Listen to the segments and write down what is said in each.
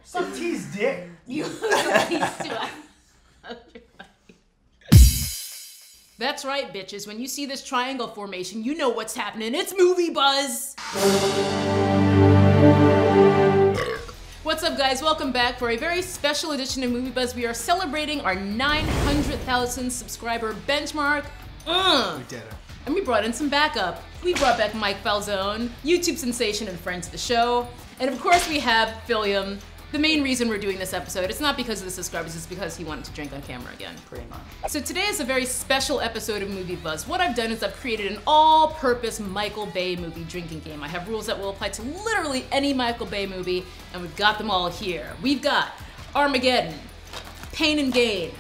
Some tease dick. You tease too. That's right, bitches. When you see this triangle formation, you know what's happening. It's movie buzz. What's up, guys? Welcome back for a very special edition of Movie Buzz. We are celebrating our 900,000 subscriber benchmark. We did it. And we brought in some backup. We brought back Mike Falzone, YouTube sensation and friend to the show. And of course we have Philium. The main reason we're doing this episode, it's not because of the subscribers, it's because he wanted to drink on camera again. Pretty much. So today is a very special episode of Movie Buzz. What I've done is I've created an all-purpose Michael Bay movie drinking game. I have rules that will apply to literally any Michael Bay movie, and we've got them all here. We've got Armageddon, Pain and Gain,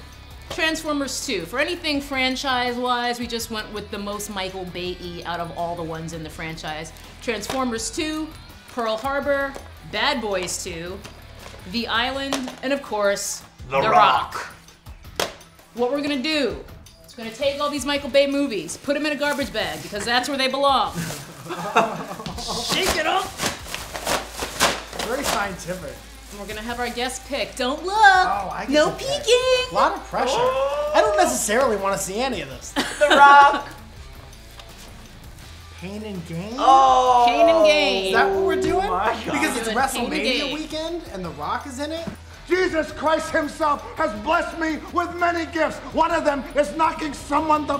Transformers 2. For anything franchise-wise, we just went with the most Michael Bay-y out of all the ones in the franchise. Transformers 2, Pearl Harbor, Bad Boys 2, The Island, and of course, The Rock. What we're gonna do is we're gonna take all these Michael Bay movies, put them in a garbage bag, because that's where they belong. Shake it up! Very scientific. And we're gonna have our guest pick. Don't look! Oh, I get no to pick. peeking! A lot of pressure. Oh. I don't necessarily want to see any of this. The Rock! Pain and Gain? Oh! Pain and Gain. Is that what we're doing? My God. Because it's Doing Pain and WrestleMania Gain. weekend and The Rock is in it? Jesus Christ himself has blessed me with many gifts. One of them is knocking someone the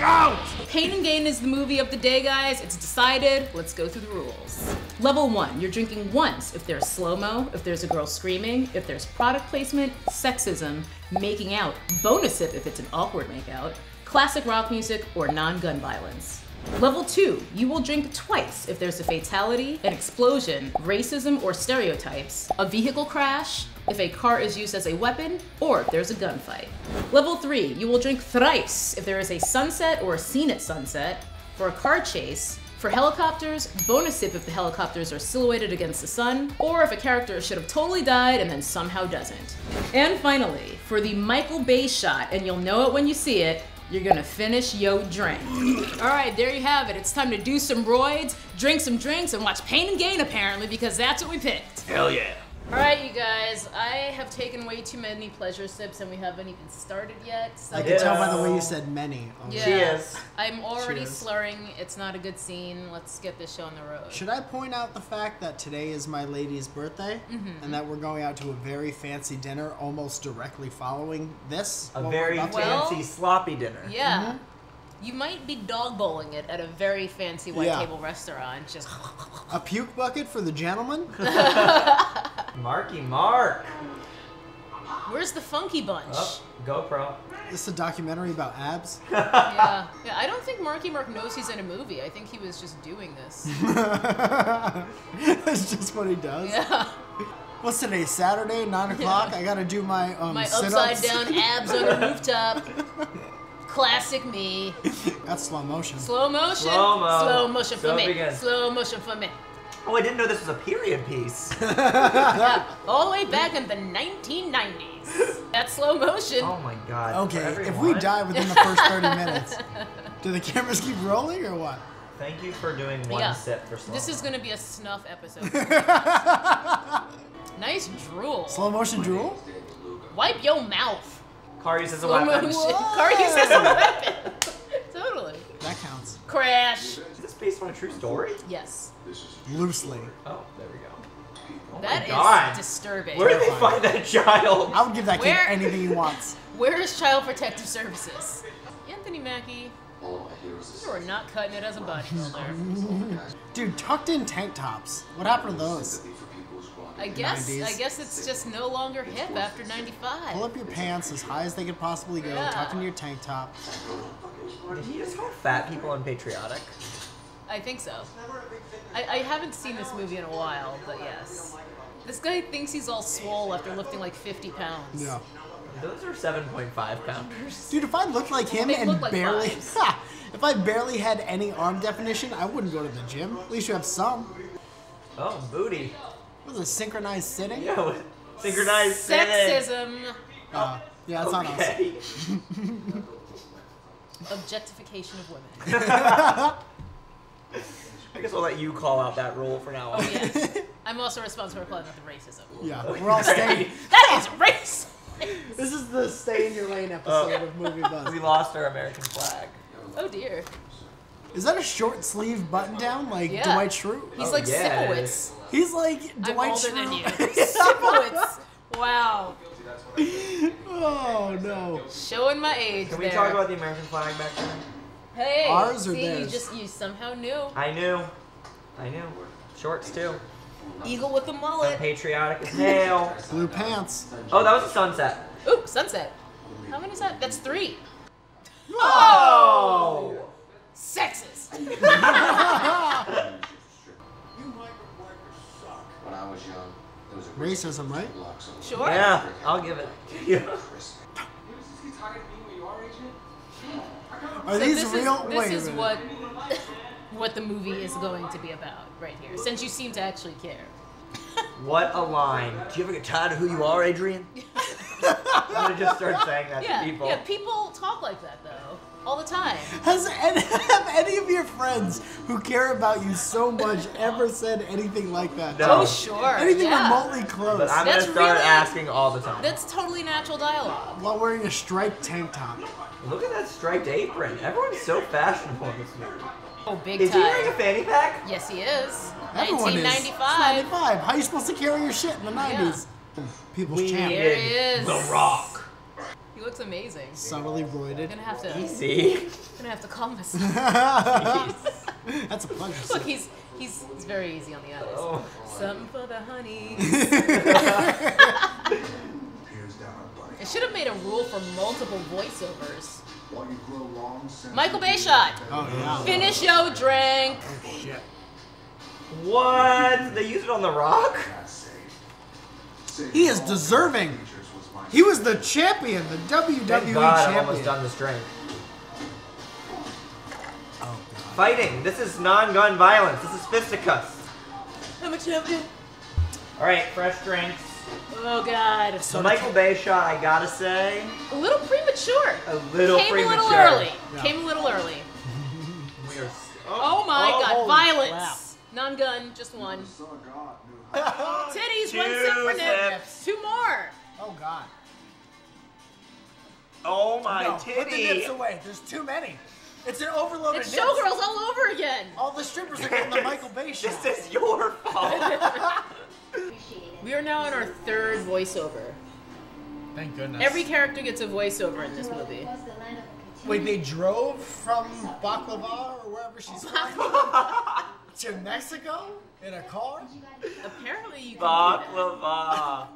out. Pain and Gain is the movie of the day, guys. It's decided. Let's go through the rules. Level 1, you're drinking once if there's slow-mo, if there's a girl screaming, if there's product placement, sexism, making out, bonus sip if it's an awkward makeout, classic rock music, or non-gun violence. Level 2, you will drink twice if there's a fatality, an explosion, racism or stereotypes, a vehicle crash, if a car is used as a weapon, or if there's a gunfight. Level 3, you will drink thrice if there is a sunset or a scene at sunset, for a car chase, for helicopters, bonus sip if the helicopters are silhouetted against the sun, or if a character should have totally died and then somehow doesn't. And finally, for the Michael Bay shot, and you'll know it when you see it, you're gonna finish yo drink. All right, there you have it. It's time to do some roids, drink some drinks, and watch Pain and Gain apparently, because that's what we picked. Hell yeah. All right, you guys, I have taken way too many pleasure sips and we haven't even started yet. So I can tell by the way you said many. yeah, Cheers. I'm already Cheers. slurring. It's not a good scene. Let's get this show on the road. Should I point out the fact that today is my lady's birthday and that we're going out to a very fancy dinner almost directly following this? A what we're very about to- Well- fancy sloppy dinner. Yeah. You might be dog bowling it at a very fancy white Yeah. table restaurant. Just A puke bucket for the gentleman? Marky Mark. where's the funky bunch? Oh, GoPro. This is a documentary about abs? Yeah. I don't think Marky Mark knows he's in a movie. I think he was just doing this. That's just what he does. Yeah. What's today? Saturday, 9 o'clock? I gotta do my My sit-ups. upside down abs on a rooftop. Classic me. That's slow motion. Slow motion. Slow-mo. Slow motion So for me. begin. Slow motion for me. Oh, I didn't know this was a period piece. Yeah. All the way back in the 1990s. That's slow motion. Oh my God. Okay, For if we everyone, die within the first 30 minutes, do the cameras keep rolling or what? Thank you for doing one Yeah. sip for slow. This is gonna be a snuff episode. Nice drool. Slow motion drool? Wipe your mouth. Car uses a Slow weapon. motion. What? Car uses a weapon. Totally. That counts. Crash. Is this based on a true story? Yes. Loosely. Oh, there we go. Oh That my is God. disturbing. Where did they find that child? I would give that kid Where- anything he wants. Where is Child Protective Services? Anthony Mackie, you are not cutting it as a bodybuilder. Dude, tucked in tank tops. What happened to those? I guess 90s. it's just no longer hip after 95. Pull up your pants as high as they could possibly go, Yeah. tuck into your tank top. Did he just call fat people unpatriotic? I think so. I haven't seen this movie in a while, but yes. This guy thinks he's all swole after lifting like 50 pounds. Yeah. Those are 7.5 pounders. Dude, if I looked like him They and look like barely, fives. if I barely had any arm definition, I wouldn't go to the gym. At least you have some. Oh, booty. What was it, synchronized sitting? Yeah, with synchronized sitting. Sexism. Yeah, that's on us. Okay. Objectification of women. I guess I'll let you call out that rule for now on. Oh, yes. I'm also responsible for calling out the racism. Yeah, we're all staying. That is racist! This is the stay in your lane episode of Movie Buzz. We lost our American flag. Oh, dear. Is that a short sleeve button down like Yeah. Dwight Schrute? He's like yeah, Sipowicz. He's like I'm Dwight older Schrute. than you. Sipowicz. Wow. Oh no. Showing my age Can we there. talk about the American flag back there? Hey, Ours or see, theirs? you somehow knew. I knew. Shorts too. Eagle with the mullet. Unpatriotic as hell. Blue pants. Oh, that was a sunset. Ooh, sunset. How many is that? That's 3. Oh! Sexist. You migrant workers suck. When I was young, there was a Racism, right? Sure. Yeah, I'll give it. Yeah. Are So these this real? is, Wait this a is minute. what the movie is going to be about right here, since you seem to actually care. What a line. Do you ever get tired of who you are, Adrian? I'm gonna just start saying that Yeah, to people. yeah, people talk like that though, all the time. Have any of your friends who care about you so much ever said anything like that? No. Oh, sure. Anything yeah. remotely close But I'm gonna That's start really- asking all the time. That's totally natural dialogue. while wearing a striped tank top. Look at that striped apron. Everyone's so fashionable in this movie. Oh, big Is he wearing a time. fanny pack? Yes, he is. Everyone is. 1995. It's 95. How are you supposed to carry your shit in the 90s? People's champ. There he is. The Rock. He looks amazing. Subtly roided. Gonna have to Easy. calm myself. That's a pleasure. Look, he's very easy on the eyes. Oh. Something for the honey. I should have made a rule for multiple voiceovers. Michael Bay shot. Oh, yeah. Finish your drink. Oh, shit. What? They used it on The Rock? He is deserving. He was the champion, the WWE Thank God I'm champion. almost done this drink. Oh, God. Fighting. This is non-gun violence. This is fisticuffs. I'm a champion. Alright, fresh drinks. Oh God. The Michael Bay shot, I gotta say, A little premature. a little Came premature. a little early. Yeah. Came a little early. We are Oh my God. holy Violence. crap. Non-gun, just one. Oh, Titties, one Two sip for Nick. sips. 2 more. God. Oh my No, put the nips titty. away. There's too many. It's an overloaded It's nips. showgirls all over again. All the strippers are getting the Michael Bay shot. This is your fault. We are now on our 3rd voiceover. Thank goodness. Every character gets a voiceover in this movie. Wait, they drove from Baklava or wherever she's from to Mexico in a car? Apparently you can Baklava.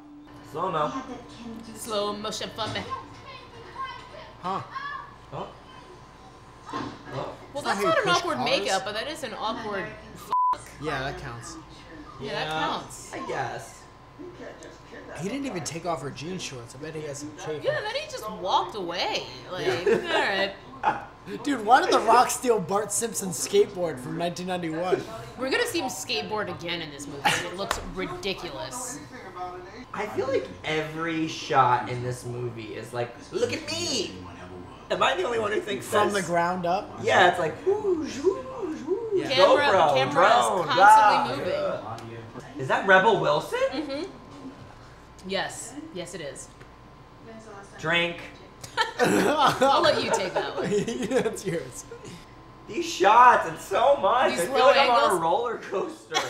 Slow-mo. do that. Slow motion for me. Huh. Oh. Oh. Well, not that's how you not an push awkward cars. makeup, but that is an awkward. Yeah, that counts. Yeah, that counts. I guess. He didn't even take off her jean shorts. I bet he has some shape. Yeah, then he just walked away. Like, alright. Dude, why did The Rock steal Bart Simpson's skateboard from 1991? We're gonna see him skateboard again in this movie, and it looks ridiculous. I feel like every shot in this movie is like, look at me. Am I the only one who thinks From this? the ground up? Yeah, it's like whoosh, whoosh, whoosh. Yeah. Camera GoPro, is drone, constantly blah. moving. Is that Rebel Wilson? Mm-hmm. Yes. Yes, it is. Drink. I'll let you take that one. That's yours. These shots, it's so much. These I feel low like I'm on a angles. roller coaster.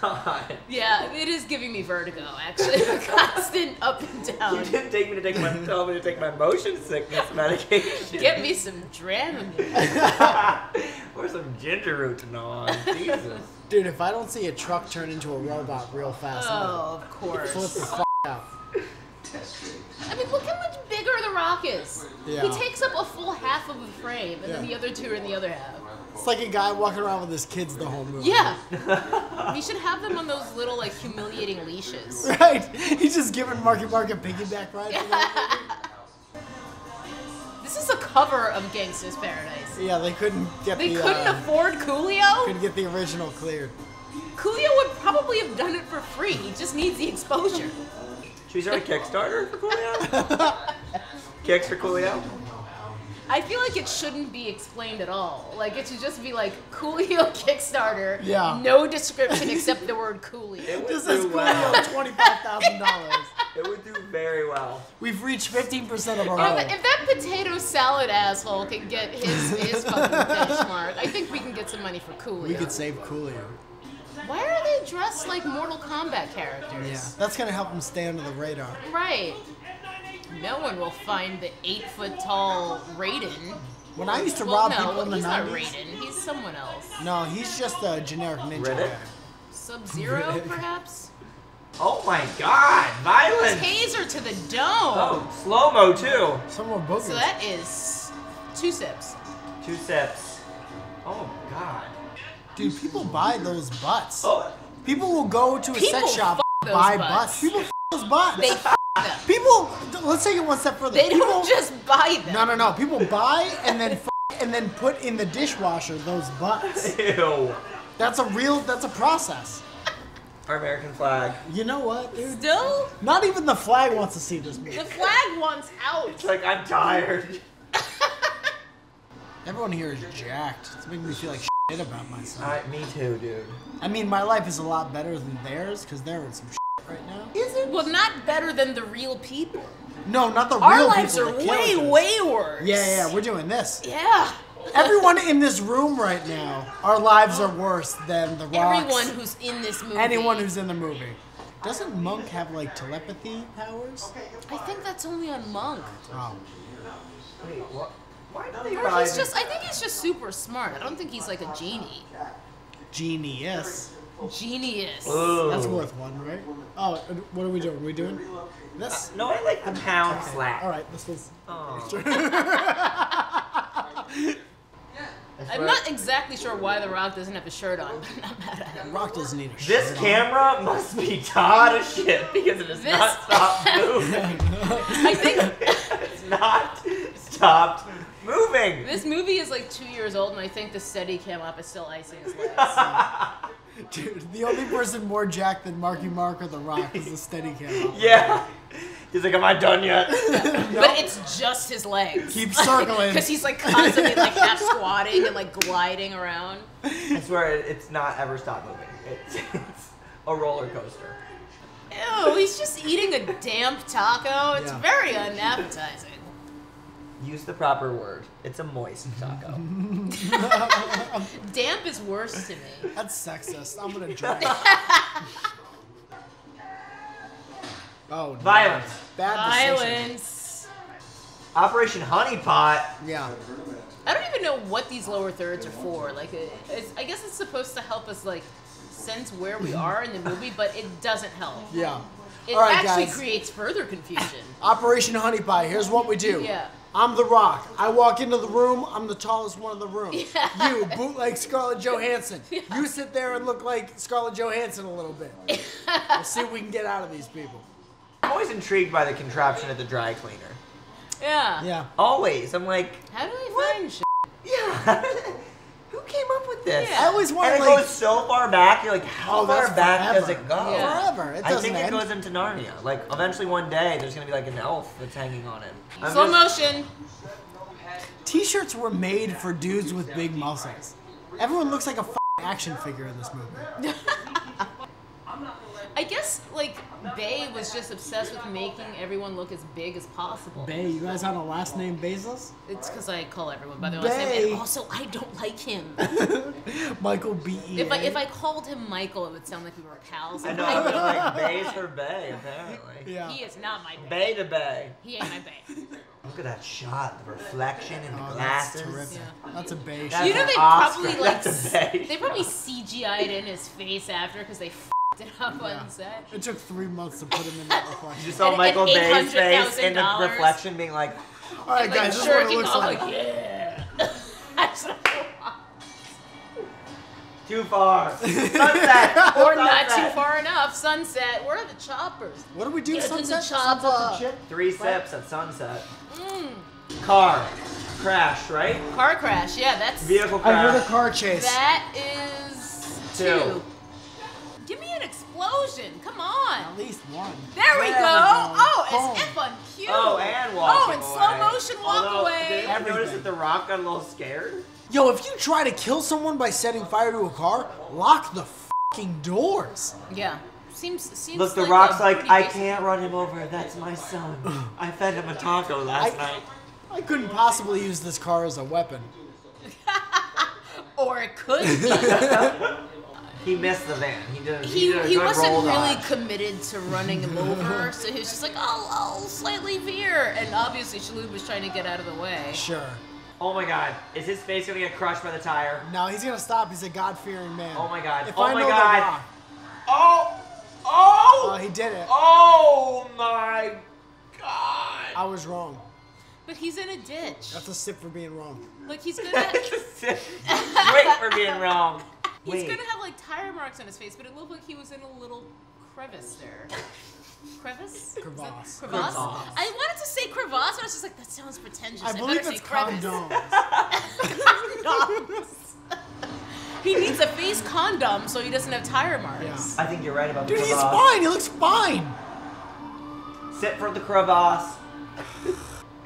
God. Yeah, it is giving me vertigo, actually. Constant up and You down. didn't tell me to take my motion sickness medication. Get me some Dramamine. Or some ginger root to gnaw on. Jesus. Dude, if I don't see a truck turn into a robot real fast, I'm Oh, of gonna flip course. the out. I mean, look how much bigger The Rock is. Yeah. He takes up a full half of the frame, and then Yeah. the other 2 are in the other half. It's like a guy walking around with his kids the whole movie. Yeah. We should have them on those little, like, humiliating leashes. Right? He's just giving Marky Mark a piggyback ride. for that This is a cover of Gangsta's Paradise. movie. Yeah, they couldn't get They the couldn't afford Coolio. couldn't get the original cleared. Coolio would probably have done it for free. He just needs the exposure. Should we start a Kickstarter for Coolio? Kicks for Coolio? I feel like it shouldn't be explained at all. Like, it should just be like, Coolio Kickstarter. Yeah. No description except the word Coolio. This is Coolio, $25,000. It would do very well. We've reached 15% of our goal. If that potato salad asshole can get his fucking benchmark, I think we can get some money for Coolio. We could save Coolio. Why are they dressed like Mortal Kombat characters? Yeah, that's gonna help him stay under the radar. Right. No one will find the 8-foot-tall Raiden. When I used to rob people in the he's 90s... not Raiden. He's someone else. No, he's just a generic ninja Reddit? guy. Sub-Zero, perhaps? Oh my god, violence! Taser to the dome! Oh, slow-mo too. Some more boogers. So that is 2 sips. 2 sips. Oh god. Dude, people buy those butts. Oh, People will go to a People sex shop, f those buy butts. butts. People f those butts. They f them. People, let's take it one step further. They People, don't just buy them. No. People buy and then and then put in the dishwasher those butts. ew. That's a process. Our American flag. You know what, dude? Still, Not even the flag wants to see this movie. the flag wants out. It's like, I'm tired. Everyone here is jacked. It's making me feel like shit about myself. Me too, dude. I mean, my life is a lot better than theirs because they're in some shit right now. Is it? Well, not better than the real people. No, not the real Our lives people, are the way, characters. way worse. Yeah, we're doing this. Yeah. Everyone in this room right now, our lives are worse than the Rock's. Everyone who's in this movie. Anyone who's in the movie. Doesn't Monk have like telepathy powers? I think that's only on Monk. Oh. Wait, what? Why do they Or buy he's this? just, I think he's just super smart. I don't think he's like a genie. Genius. Genius. Ooh. That's worth one, right? Oh, what are we doing? Are we doing this? No, I like the pound slap. All right, this was. I'm not exactly sure why The Rock doesn't have a shirt on, but I'm not mad at him. Rock doesn't need a shirt. This camera must be hot as shit because it has This- not stopped moving. I think It's not stopped moving. this movie is like 2 years old, and I think the Steadicam up is still icing his legs. Dude, the only person more jacked than Marky Mark or The Rock is the Steadicam. Yeah. He's like, am I done yet? But it's just his legs. Keep circling. Because he's like constantly like half squatting and like gliding around. I swear it's not ever stopped moving. It's a roller coaster. Ew, he's just eating a damp taco. It's Yeah. very unappetizing. Use the proper word. It's a moist taco. Damp is worse to me. That's sexist. I'm gonna drink. Oh, no. Violence. Bad decision. Violence. Operation Honeypot. Yeah. I don't even know what these lower thirds are for. Like, I guess it's supposed to help us like sense where we are in the movie, but it doesn't help. Yeah. It All right, actually guys. creates further confusion. Operation Honey Pie. Here's what we do. Yeah. I'm The Rock. I walk into the room. I'm the tallest one in the room. Yeah. You, bootleg Scarlett Johansson. Yeah. You sit there and look like Scarlett Johansson a little bit. We'll see what we can get out of these people. I'm always intrigued by the contraption at the dry cleaner. Yeah. Yeah. Always. I'm like, How do they What? find shit? yeah. Who came up with this? Yeah. I always And wanted it like goes so far back. You're like, how Oh, far that's back forever. does it go? Yeah. forever. It I doesn't think it end. goes into Narnia. Like, eventually one day, there's gonna be like an elf that's hanging on it. I'm Slow just- motion. T-shirts were made for dudes with big muscles. Everyone looks like a action figure in this movie. I guess like Bay was just obsessed with making everyone look as big as possible. Bay, you guys on a last name basis? It's because I call everyone by their last name, Bay. and also I don't like him. Michael B.E. If I called him Michael, it would sound like we were pals. I know. I was like, Bay's her Bay, apparently. Yeah. He is not my Bay. Bay to Bay. He ain't my Bay. Look at that shot, the reflection in the Oh, glasses. that's terrific. Yeah. That's a Bay That's You know an they Oscar. probably like That's a Bay. they probably CGI'd in his face after because they f***ed it up Yeah. on set. It took 3 months to put him in that You reflection. saw And- Michael and Bay's face in the $800,000. reflection being like, All right, Like guys, this is what it jerking looks off, like. like yeah. That's not- too far. Sunset. or not too Sunset. far enough. Sunset. Where are the choppers? What do we do? Get to the Sunset? chopper. Sunset some shit? 3 sips at sunset. Car. Crash, right? Car crash. Yeah, that's Vehicle I heard a crash. car chase. that is 2. Two. Give me an explosive explosion. Come on. At least one. There we go. Oh, as if on cue. Oh, and walking and slow away. motion walk Although, away. Did you notice Everything. that The Rock got a little scared? Yo, if you try to kill someone by setting fire to a car, lock the fucking doors. Yeah. Seems Look, The like Rock's a like, pretty I basic- can't run him over. That's my son. I fed him a taco last night. I couldn't possibly use this car as a weapon. Or it could be. He missed the van. He did a He good wasn't roll really dodge. committed to running him over, so he was just like, I'll slightly veer. And obviously Shaloub was trying to get out of the way. Sure. Oh my god. Is his face gonna get crushed by the tire? No, he's gonna stop. He's a God-fearing man. Oh my god. If Oh I my know The god. Rock- Oh! Oh, Oh! he did it. Oh my god. I was wrong. But he's in a ditch. That's a sip for being wrong. Like he's gonna Wait for being wrong. he's Wait. gonna have like tire marks on his face, but it looked like he was in a little crevice there. Crevice? Crevasse. Is that crevasse? Crevasse. I wanted to say crevasse, and I was just like, that sounds pretentious. I better believe say it's crevice. condoms. Condoms. He needs a face condom so he doesn't have tire marks. Yeah. I think you're right about the Dude, he's crevasse. fine. He looks fine. Sit for the crevasse.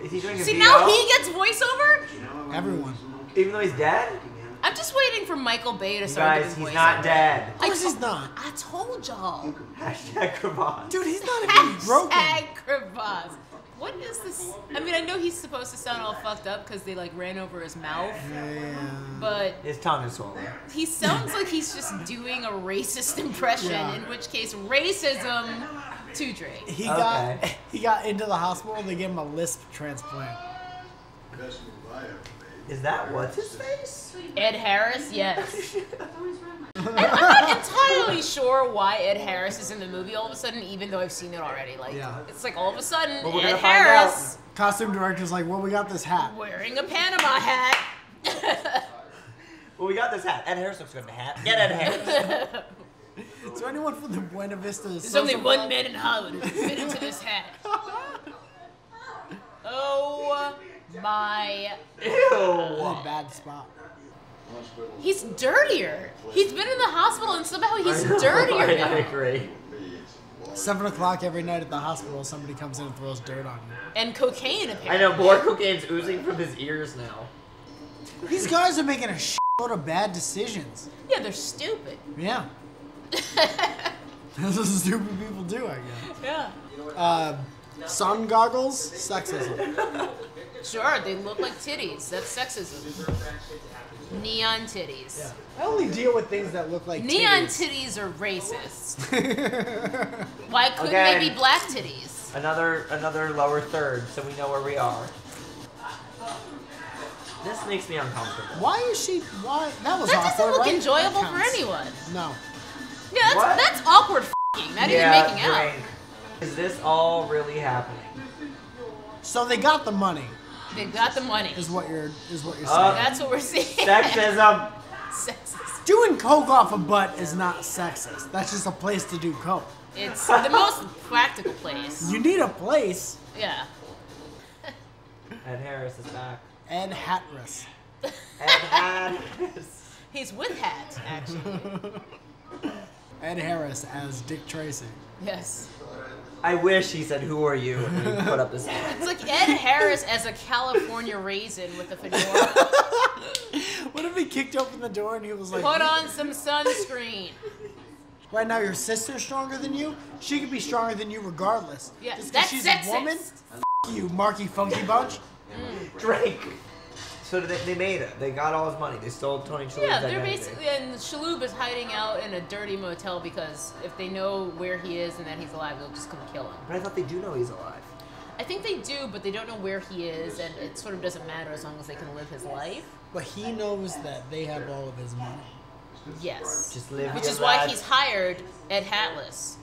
Is he doing a See, VO? now he gets voiceover? Everyone. Even though he's dead? I'm just waiting for Michael Bay to start Guys, doing he's voiceover. not dead. Of course he's not. I told y'all. Hashtag crevasse. Dude, he's not even broken. Hashtag crevasse. What is this? I mean, I know he's supposed to sound all fucked up because they like ran over his mouth, Yeah. but His tongue is swollen. he sounds like he's just doing a racist impression. Yeah. In which case, racism to Drake. He Okay. got into the hospital. They gave him a lisp transplant. Is that what's his face? Ed Harris, yes. And I'm not entirely sure why Ed Harris is in the movie all of a sudden, even though I've seen it already. Like, Yeah. it's like all of a sudden, Well, we're Ed gonna find Harris Costume director's like, well, we got this hat. wearing a Panama hat. Well, we got this hat. Ed Harris looks good in a hat. Get Ed Harris. Is there anyone from the Buena Vista? There's only one man in Hollywood who can fit into this hat. Oh my. Ew. Bad spot. He's dirtier. He's been in the hospital and somehow he's I know, dirtier I now. agree. 7 o'clock every night at the hospital, somebody comes in and throws dirt on you. And cocaine, apparently. I know, more cocaine's oozing from his ears now. These guys are making a shitload of bad decisions. Yeah, they're stupid. Yeah. That's what stupid people do, I guess. Yeah. Sun goggles, sexism. Sure, they look like titties. That's sexism. Neon titties. I only deal with things that look like Neon titties. titties are racist. Why couldn't Again. they be black titties? Another lower third, so we know where we are. This makes me uncomfortable. Why is she? Why? That was That awkward, doesn't look right? enjoyable That for counts. anyone. No. Yeah, What? that's awkward f***ing, not even making out. drink. Is this all really happening? So they got the money. They got the money. Is what you're saying. That's what we're seeing. Sexism. Sexist. Doing coke off a butt is not sexist. That's just a place to do coke. It's the most practical place. You need a place. Yeah. Ed Harris is back. Ed Hatris. Ed Harris. He's with hat, actually. Ed Harris as Dick Tracy. Yes. I wish he said, "Who are you?" and he put up his hand. It's like Ed Harris as a California raisin with a fedora. What if he kicked open the door and he was like, Put on some sunscreen. right now your sister's stronger than you? She could be stronger than you regardless. Yeah, Just 'cause that's she's sexist. a woman? F you, Marky Funky Bunch. Drake. So they made it. They got all his money. They stole Tony Shalhoub's Yeah, they're identity. basically, and Shaloub is hiding out in a dirty motel because if they know where he is and that he's alive, they'll just come kill him. But I thought they do know he's alive. I think they do, but they don't know where he is, and it sort of doesn't matter as long as they can live his life. But he knows that they have all of his money. Yes. Just live Which your is why life. he's hired Ed Hatless.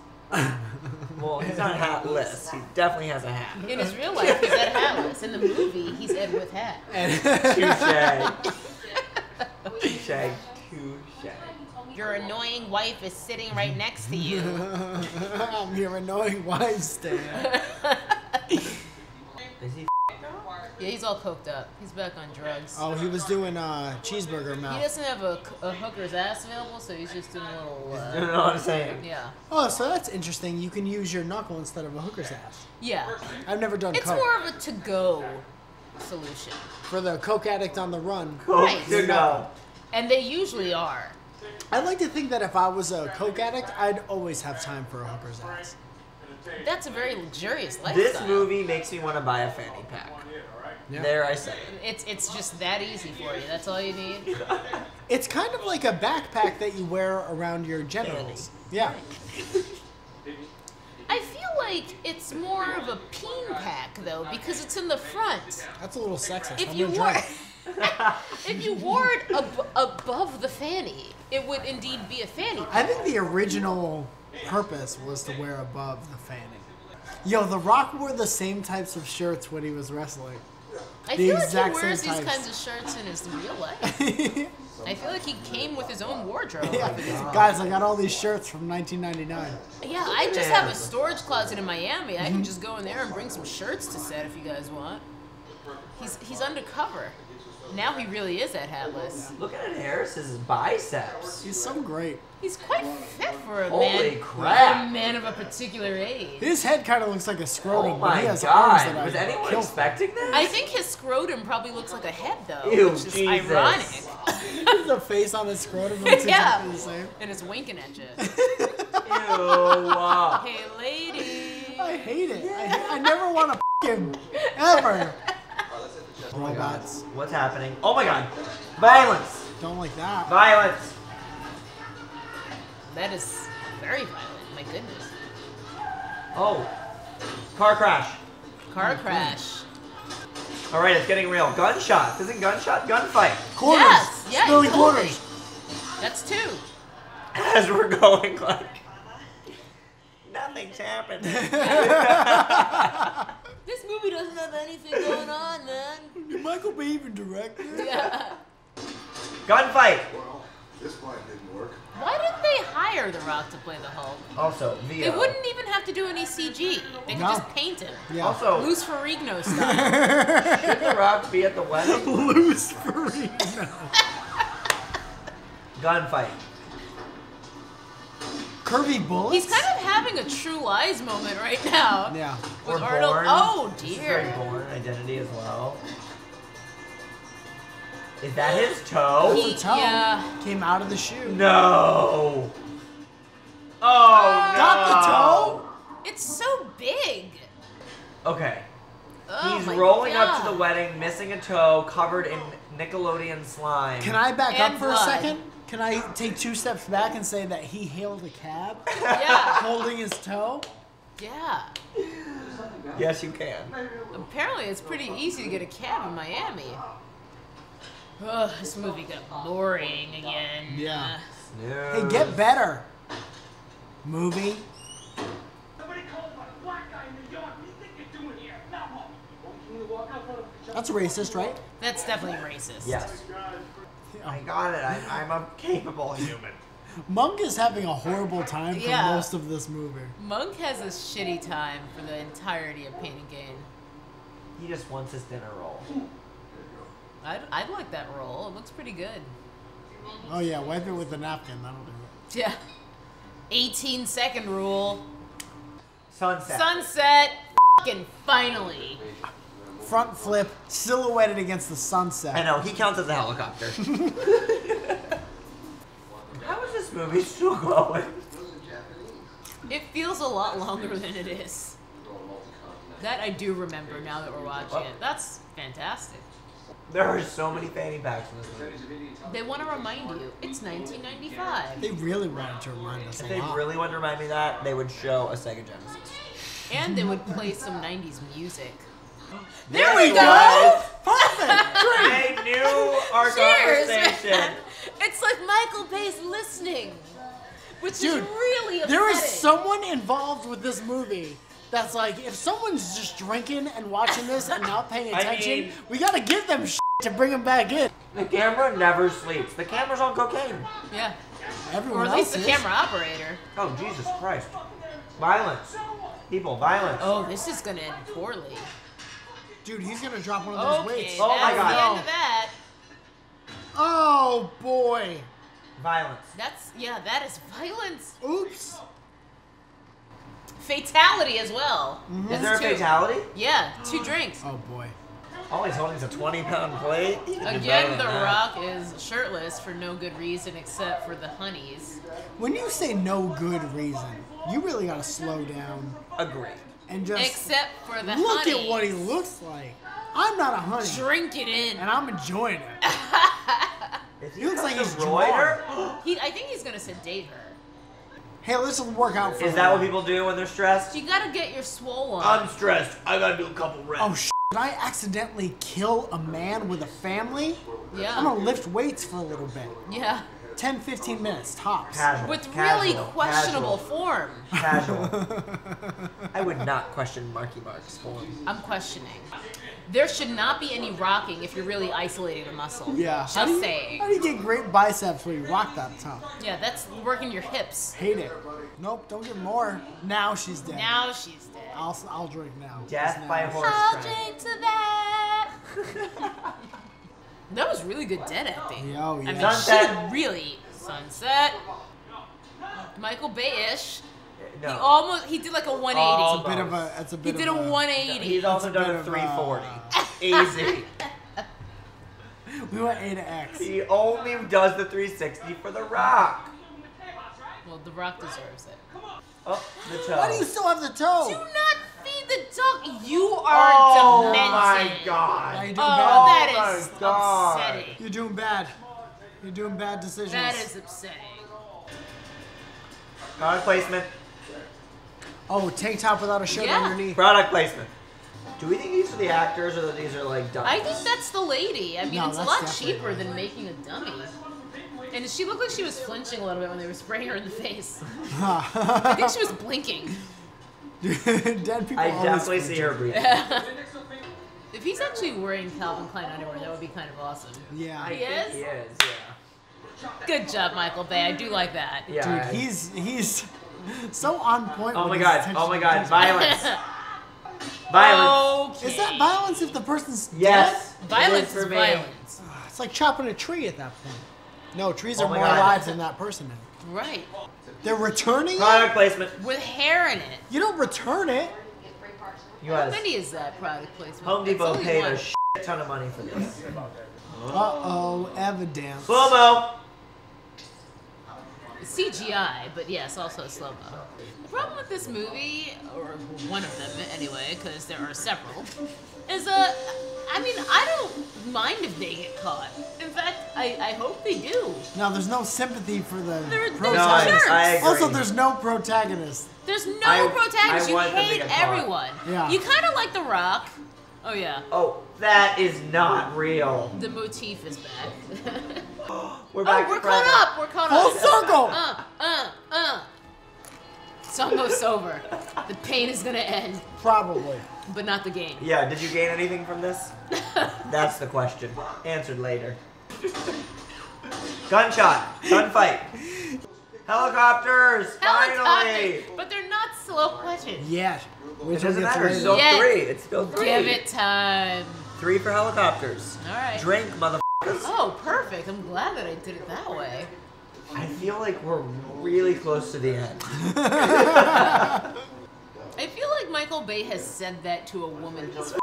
Well, he's not hatless. He definitely has a hat. In his real life, he's Ed Hatless. In the movie, he's Ed with hat. Touche. Touche. Touche. Your annoying wife is sitting right next to you. I'm your annoying wife, Stan. Is he now? Yeah, he's all coked up. He's back on drugs. Oh, he was doing cheeseburger He mouth. doesn't have a hooker's ass available, so he's just doing a little. You know what I'm saying? Yeah. Oh, so that's interesting. You can use your knuckle instead of a hooker's ass. Yeah. I've never done It's coke. more of a to-go solution. For the coke addict on the run. Right. To go. And they usually are. I'd like to think that if I was a coke addict, I'd always have time for a hooker's ass. That's a very luxurious lifestyle. This movie makes me want to buy a fanny pack. Yeah. There, I say it. It's just that easy for you. That's all you need. It's kind of like a backpack that you wear around your genitals. Yeah. I feel like it's more of a peen pack though, because it's in the front. That's a little sexist. If I'm you gonna wore, try. if you wore it above the fanny, it would indeed be a fanny I pack. think the original purpose was to wear above the fanny. Yo, The Rock wore the same types of shirts when he was wrestling. I the feel like exact he wears same these types. kinds of shirts in his real life. I feel like he came with his own wardrobe. Yeah. Guys, I got all these shirts from 1999. Yeah, I just have a storage closet in Miami. I can just go in there and bring some shirts to set if you guys want. He's undercover. Now he really is at Hatless. Look at Harris's biceps. He's so great. He's quite fit for a Holy man. crap. For a man of a particular age. His head kind of looks like a scrotum, Oh but my he has arms god. that Was I anyone kill. expecting this? I think his scrotum probably looks like a head though, Ew, which is Jesus. ironic. The face on his scrotum looks Yeah. exactly the same. And it's winking at you. Ew. Hey, lady. I hate it. I never want to f him. Ever. Robots. What's happening? Oh my god. Violence. Don't like that. Violence. That is very violent. My goodness. Oh. Car crash. Car crash. Alright, it's getting real. Gunshot. Isn't gunshot? Gunfight. Quarters. Yes. Yeah. Spilling totally. quarters. That's two. As we're going like... Nothing's happening. This movie doesn't have anything going on, man. Michael Bay even directed it? Yeah. Gunfight. Well, this plan didn't work. Why didn't they hire The Rock to play the Hulk? Also, They VO. wouldn't even have to do any CG. They could No. just paint him. Yeah. Also, Luz Ferrigno style. should The Rock be at the wedding? Lose Farina. Gunfight. Curvy bullets? He's kind of having a True Lies moment right now. Yeah. With Or Arnold. Bourne. Oh This is very dear. Bourne identity as well. Is that his toe? He- The toe yeah. came out of the shoe. No. Oh no. Got the toe? It's so big. Okay. Oh He's my rolling God. up to the wedding, missing a toe, covered in Nickelodeon slime. Can I back And up for blood. a second? Can I take 2 steps back and say that he hailed a cab Yeah. holding his toe? Yeah. Yes, you can. Apparently, it's pretty easy to get a cab in Miami. Ugh, this movie got boring again. Yeah. No. Hey, get better. Movie. Somebody called my black guy in New York. What do you think you're doing here? Now what? Can you walk out front of the That's racist, right? That's definitely racist. Yes. I got it. I'm a capable human. Monk is having a horrible time for Yeah. most of this movie. Monk has a shitty time for the entirety of Pain and Gain. He just wants his dinner roll. I'd like that roll. It looks pretty good. Oh yeah, wipe it with a napkin. That'll do it. Yeah. 18-second rule. Sunset. Sunset. Fucking finally. Front flip, silhouetted against the sunset. I know, he counts as a helicopter. How is this movie still going? It feels a lot longer than it is. That I do remember now that we're watching it. That's fantastic. There are so many fanny packs in this movie. They want to remind you, it's 1995. They really wanted to remind us If a they lot. really wanted to remind me that, they would show a Sega Genesis. And they would play some 90s music. There we go! Perfect! They knew our Cheers, conversation. man. It's like Michael Bay's listening, which Dude, is really upsetting. there is someone involved with this movie that's like, if someone's just drinking and watching this and not paying I attention, mean- we gotta give them shit to bring them back in. The camera never sleeps. The camera's on cocaine. Yeah. Everyone Or at least else the is. camera operator. Oh, Jesus Christ. Violence. People, violence. Oh, this is gonna end poorly. Dude, he's gonna drop one of those Okay, weights. Oh my that's God. the end of that. Oh boy. Violence. That is violence. Oops. Fatality as well. Is there a fatality? Yeah, 2 drinks. Oh boy. All he's holding is a 20-pound plate. He can do better Again, than The that. Rock is shirtless for no good reason except for the honeys. When you say no good reason, you really gotta slow down Agreed. and just Except for the look honeys. at what he looks like. I'm not a honey, Drink it in. and I'm enjoying it. He looks like he's Royer. I think he's gonna sedate her. Hey, let's work out for Is that what people do when they're stressed? You gotta get your swole on. I'm stressed. I gotta do a couple reps. Oh, did I accidentally kill a man with a family? I'm Yeah. gonna lift weights for a little bit. Yeah. 10, 15 minutes, tops. Casual. With Casual. really questionable form. Casual. I would not question Marky Mark's form. I'm questioning. There should not be any rocking if you're really isolating a muscle. Yeah. Just How do saying. you get great biceps when you rock that tough? Yeah, that's working your hips. Hate it. Nope, don't get more. Now she's dead. Now she's dead. I'll drink now. Death Just by now. horse I'll crack. drink to that. That was really good dead acting. Yeah, oh, I yeah. mean, Sunset. she really sunset. Michael Bay-ish. No. He did like a 180. Oh, It's a He bit did of a 180. He's also a done bit a of, 340. Easy. We went A to X. He only does the 360 for The Rock. Well, The Rock deserves it. Oh, the toe. Why do you still have the toe? Do not feed the dog. You are Oh demented. my God. Now you're doing Oh, bad. that is my God. upsetting. You're doing bad. You're doing bad decisions. That is upsetting. Product placement. Oh, tank top without a shirt Yeah. underneath. Product placement. Do we think these are the actors or that these are like dummies? I think that's the lady. I mean, No, it's a that's lot definitely cheaper the than making a dummy. And she looked like she was flinching a little bit when they were spraying her in the face. I think she was blinking. Dead people I always definitely flinch. see her breathing. If he's actually wearing Calvin Klein underwear, that would be kind of awesome. Yeah. I He think is? he is, yeah. Good job, Michael Bay. I do like that. Yeah. Dude, he's so on point. Oh with my his God. attention Oh my to God. detail. Violence. Violence. Okay. Is that violence if the person's Yes. Violence it is for me. violence. dead? It's like chopping a tree at that point. No, trees Oh are my more God. alive than that person is. Right. They're returning it? Product placement. With hair in it. You don't return it. You How guys. many is that product placement? Home It's Depot only paid one. a shit ton of money for this. Uh-oh, evidence. Slow-mo. CGI, but yes, also slow-mo. The problem with this movie, or one of them anyway, because there are several, is I mean, I don't mind if they get caught. In fact, I hope they do. Now, there's no sympathy for the They're protagonist. jerks. I agree. Also, there's no protagonist. There's no I protagonist. You want them to hate get caught. everyone. Yeah. You kind of like The Rock. Oh yeah, Oh, that is not real. the motif is back. We're back Oh, we're to caught present. up. We're caught Full up. circle! It's almost over. The pain is gonna end, Probably. but not the game. Yeah, did you gain anything from this? That's the question. Answered later. Gunshot. Gunfight. Helicopters. Finally. Helicopters, but they're not slow motion. Yeah. It doesn't matter. It's later. still Yeah. 3. It's still 3. Give it time. 3 for helicopters. All right. Drink, motherfuckers. Oh, perfect. I'm glad that I did it that way. I feel like we're really close to the end. I feel like Michael Bay has said that to a woman he's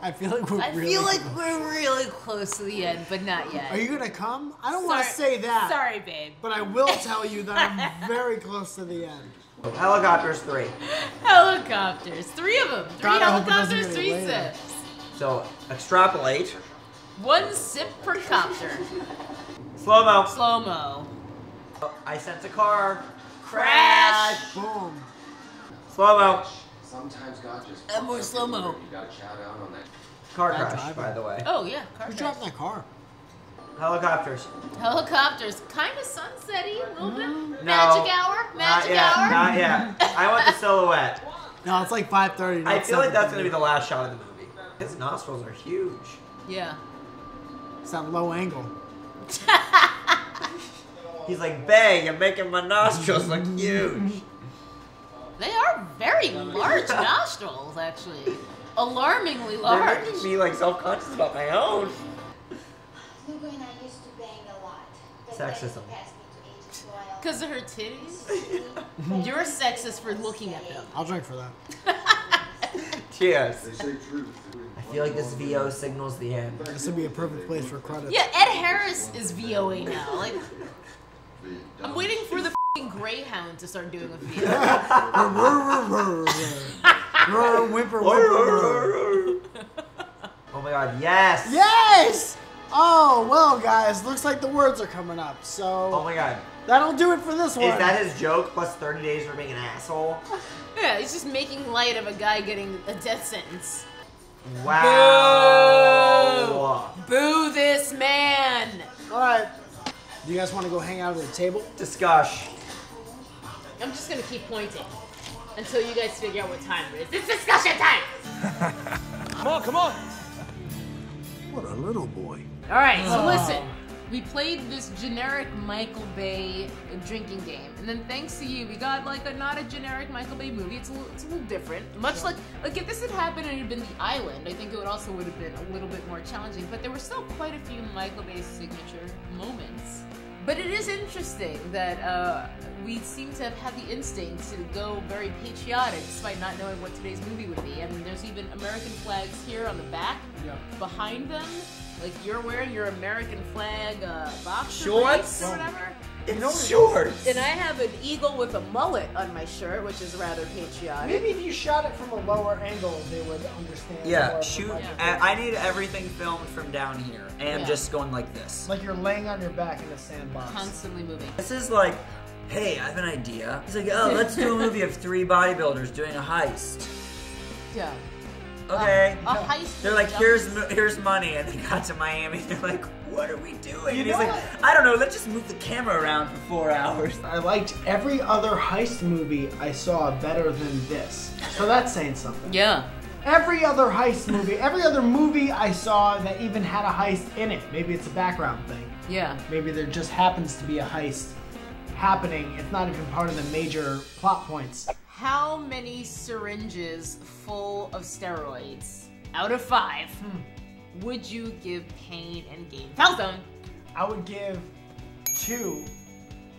I feel like we're I really feel like close. we're really close to the end, but not yet. Are you gonna come? I don't want to Sorry- say that. Sorry, babe. But I will tell you that I'm very close to the end. Helicopters 3. Helicopters. 3 of them. 3 God, I hope it doesn't helicopters, get 3 later. sips. So extrapolate. 1 sip per copter. Slow-mo. Slow-mo. I sent a car. Crash. Boom. Slow-mo. Sometimes God just. And more fucks up slow-mo. your word. You gotta shout out on that. Car Bad crash, driving. by the way. Oh, yeah. Car Who crash. dropped that car? Helicopters. Helicopters. Kind of sunsetty a little bit. No. Magic hour. Not Magic yet. hour. Not yet. I want the silhouette. No, it's like 5:30. I not feel like that's 7:30. gonna be the last shot of the movie. His nostrils are huge. Yeah. It's that low angle. He's like, Bay, you're making my nostrils look huge. They are very large nostrils, actually. Alarmingly They're large. making me like self-conscious about my own. Lugo and I used to bang a lot. But Sexism. then he passed me to Agent Royal. Because of her titties? You're sexist for looking at them. I'll drink for that. Cheers. I feel like this VO signals the end. This would be a perfect place for credits. Yeah, Ed Harris is VOA now. Like, I'm waiting for the f***ing Greyhound to start doing a VO. Whimper, whimper. Oh my god, yes! Yes! Oh, well, guys, looks like the words are coming up, so... Oh my god. That'll do it for this one. Is that his joke plus 30 days for being an asshole? Yeah, he's just making light of a guy getting a death sentence. Wow. Boo! Boo this man! Alright. Do you guys want to go hang out at the table? Discuss. I'm just gonna keep pointing until you guys figure out what time it is. It's discussion time! Come on, come on. What a little boy. Alright, so listen. We played this generic Michael Bay drinking game, and then thanks to you, we got like not a generic Michael Bay movie. It's a little different. Much like if this had happened and it had been The Island, I think it would have been a little bit more challenging. But there were still quite a few Michael Bay signature moments. But it is interesting that we seem to have had the instinct to go very patriotic despite not knowing what today's movie would be. I mean, there's even American flags here on the back, behind them. Like you're wearing your American flag boxer Shorts? briefs or whatever. It's shorts. And I have an eagle with a mullet on my shirt, which is rather patriotic. Maybe if you shot it from a lower angle, they would understand. Yeah, more shoot. of the I need everything filmed from down here, and just going like this. Like you're laying on your back in a sandbox. Constantly moving. This is like, hey, I have an idea. He's like, oh, let's do a movie of 3 bodybuilders doing a heist. Yeah. Okay. A heist. They're like, with here's money, and they got to Miami. They're like, what are we doing? You And he's know like, what? I don't know. Let's just move the camera around for 4 hours. I liked every other heist movie I saw better than this. So that's saying something. Yeah. Every other heist movie, every other movie I saw that even had a heist in it. Maybe it's a background thing. Yeah. Maybe there just happens to be a heist happening. It's not even part of the major plot points. How many syringes full of steroids out of 5 would you give Pain and Gain? Falzone. I would give 2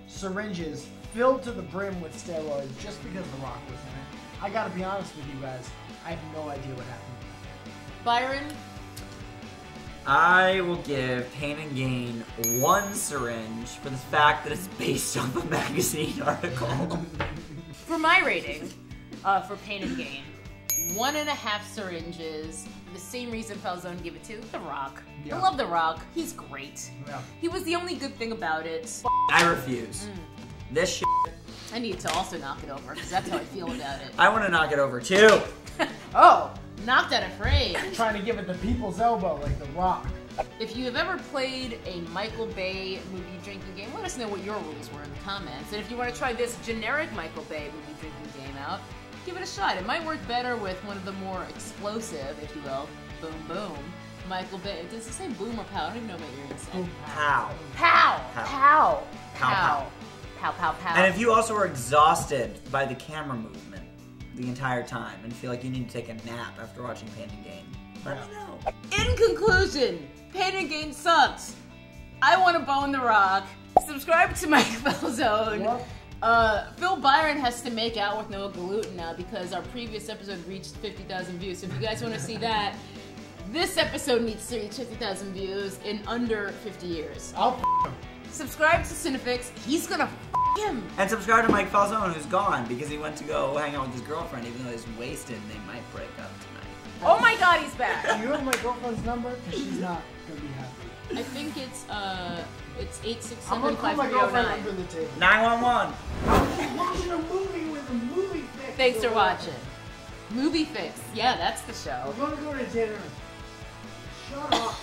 syringes filled to the brim with steroids just because The Rock was in it. I gotta be honest with you guys, I have no idea what happened. Byron. I will give Pain and Gain 1 syringe for the fact that it's based off a magazine article. For my rating, for Pain and Gain, 1.5 syringes. The same reason Falzone gave it to The Rock. Yeah. I love The Rock. He's great. Yeah. He was the only good thing about it. I refuse. This shit, I need to also knock it over because that's how I feel about it. I want to knock it over too. Oh, knocked out afraid. Trying to give it the people's elbow like The Rock. If you have ever played a Michael Bay movie drinking game, let us know what your rules were in the comments. And if you want to try this generic Michael Bay movie drinking game out, give it a shot. It might work better with one of the more explosive, if you will, boom boom, Michael Bay. Does it say boom or pow? I don't even know what you're going to say. How? Pow! Pow. Pow! Pow, Pow! Pow, pow, pow. And if you also are exhausted by the camera movement the entire time and feel like you need to take a nap after watching Pain and Gain, let me know. In conclusion, Pain and Gain sucks. I want to bone The Rock. Subscribe to Mike Falzone. Phil Byron has to make out with Noah Galutin now because our previous episode reached 50,000 views. So if you guys want to see that, this episode needs to reach 50,000 views in under 50 years. I'll him. Subscribe to CineFix. He's gonna him. And subscribe to Mike Falzone, who's gone because he went to go hang out with his girlfriend, even though he's wasted and they might break up tonight. Oh my god, he's back. Do you have my girlfriend's number? Because she's not going to be happy. I think it's I'm going to call my girlfriend 867-5309. under the table. 911. I'm watching a movie with a movie fix. Thanks for watching. Movie Fix. Yeah, that's the show. We're going to go to dinner. Shut up.